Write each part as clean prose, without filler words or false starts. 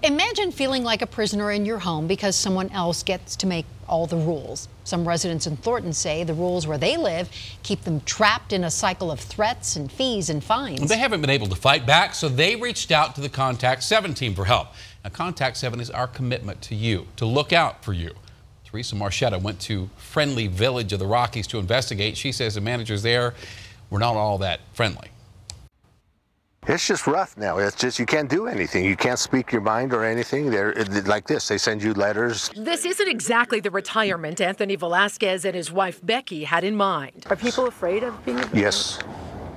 Imagine feeling like a prisoner in your home because someone else gets to make all the rules. Some residents in Thornton say the rules where they live keep them trapped in a cycle of threats and fees and fines. They haven't been able to fight back, so they reached out to the Contact 7 team for help. Now, Contact 7 is our commitment to you, to look out for you. Theresa Marchetta went to Friendly Village of the Rockies to investigate. She says the managers there were not all that friendly. It's just rough now. It's just you can't do anything. You can't speak your mind or anything. They're like this. They send you letters. This isn't exactly the retirement Anthony Velasquez and his wife Becky had in mind. Are people afraid of being a Yes,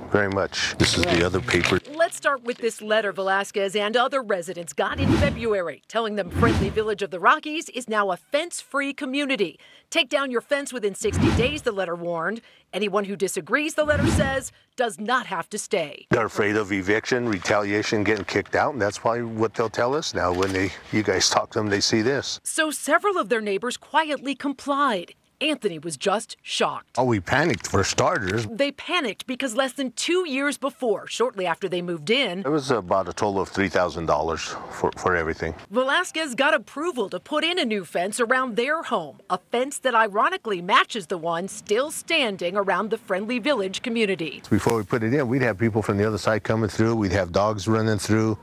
very much. This is the other paper. Let's start with this letter Velasquez and other residents got in February, telling them Friendly Village of the Rockies is now a fence-free community. Take down your fence within 60 days, the letter warned. Anyone who disagrees, the letter says, does not have to stay. They're afraid of eviction, retaliation, getting kicked out, and that's probably what they'll tell us now when you guys talk to them, they see this. So several of their neighbors quietly complied. Anthony was just shocked. Oh, we panicked for starters. They panicked because less than 2 years before, shortly after they moved in, It was about a total of $3,000 for everything. Velasquez got approval to put in a new fence around their home, a fence that ironically matches the one still standing around the Friendly Village community. Before we put it in, we'd have people from the other side coming through. We'd have dogs running through,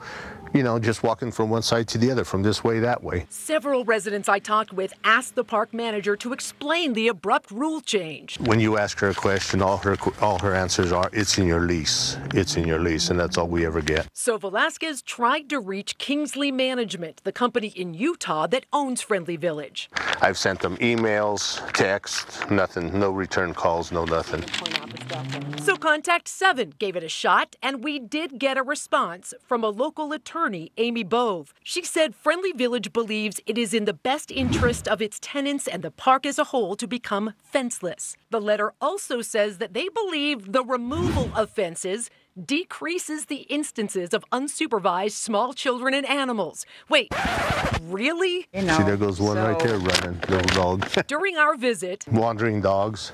you know, just walking from one side to the other, from this way, that way. Several residents I talked with asked the park manager to explain the abrupt rule change. When you ask her a question, all her answers are, it's in your lease. It's in your lease, and that's all we ever get. So Velasquez tried to reach Kingsley Management, the company in Utah that owns Friendly Village. I've sent them emails, texts, nothing, no return calls, no nothing. So Contact 7 gave it a shot, and we did get a response from a local attorney, Amy Bove. She said Friendly Village believes it is in the best interest of its tenants and the park as a whole to become fenceless. The letter also says that they believe the removal of fences decreases the instances of unsupervised small children and animals. Wait, really? See, there goes one right there running, little dog. During our visit, Wandering dogs.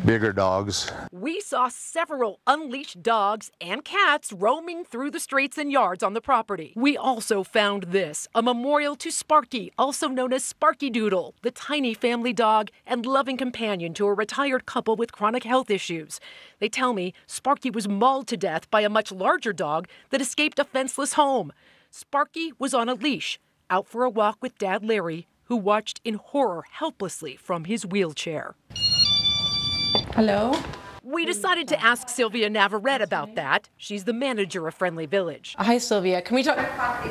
Bigger dogs. we saw several unleashed dogs and cats roaming through the streets and yards on the property. We also found this, a memorial to Sparky, also known as Sparky Doodle, the tiny family dog and loving companion to a retired couple with chronic health issues. They tell me Sparky was mauled to death by a much larger dog that escaped a fenceless home. Sparky was on a leash, out for a walk with Dad Larry, who watched in horror helplessly from his wheelchair. Hello? We decided to ask Sylvia Navarrete about that. She's the manager of Friendly Village. Hi, Sylvia. Can we talk?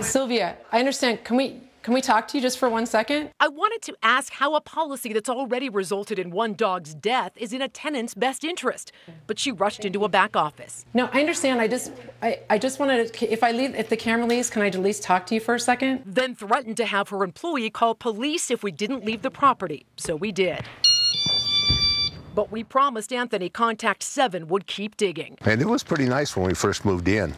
Sylvia, I understand. Can we talk to you just for 1 second? I wanted to ask how a policy that's already resulted in one dog's death is in a tenant's best interest, but she rushed into a back office. No, I understand. I just wanted to, if the camera leaves, can I at least talk to you for a second? Then threatened to have her employee call police if we didn't leave the property. So we did. But we promised Anthony Contact 7 would keep digging. And it was pretty nice when we first moved in.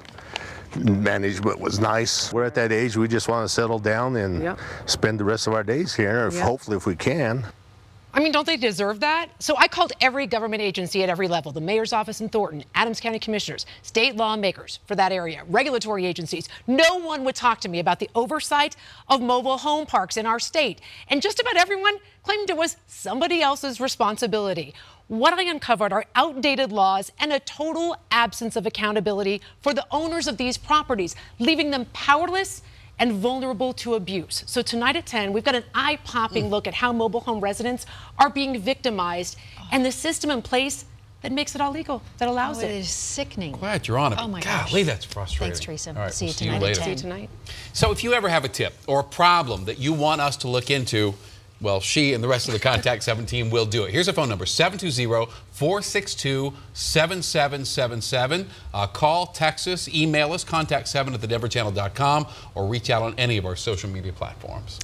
Management was nice. We're at that age, we just want to settle down and spend the rest of our days here, hopefully if we can. I mean, don't they deserve that? So I called every government agency at every level, the mayor's office in Thornton, Adams County commissioners, state lawmakers for that area, regulatory agencies. No one would talk to me about the oversight of mobile home parks in our state. And just about everyone claimed it was somebody else's responsibility. What I uncovered are outdated laws and a total absence of accountability for the owners of these properties, leaving them powerless and vulnerable to abuse. So tonight at 10, we've got an eye-popping look at how mobile home residents are being victimized and the system in place that makes it all legal, that allows it. It is sickening. Glad you're on it. Oh my gosh. Golly, that's frustrating. Thanks, Teresa. All right, See you we'll tonight later. at 10. See you tonight. So if you ever have a tip or a problem that you want us to look into, well, she and the rest of the Contact 7 team will do it. Here's a phone number, 720-462-7777. Call, text us, email us, contact7@thedenverchannel.com, or reach out on any of our social media platforms.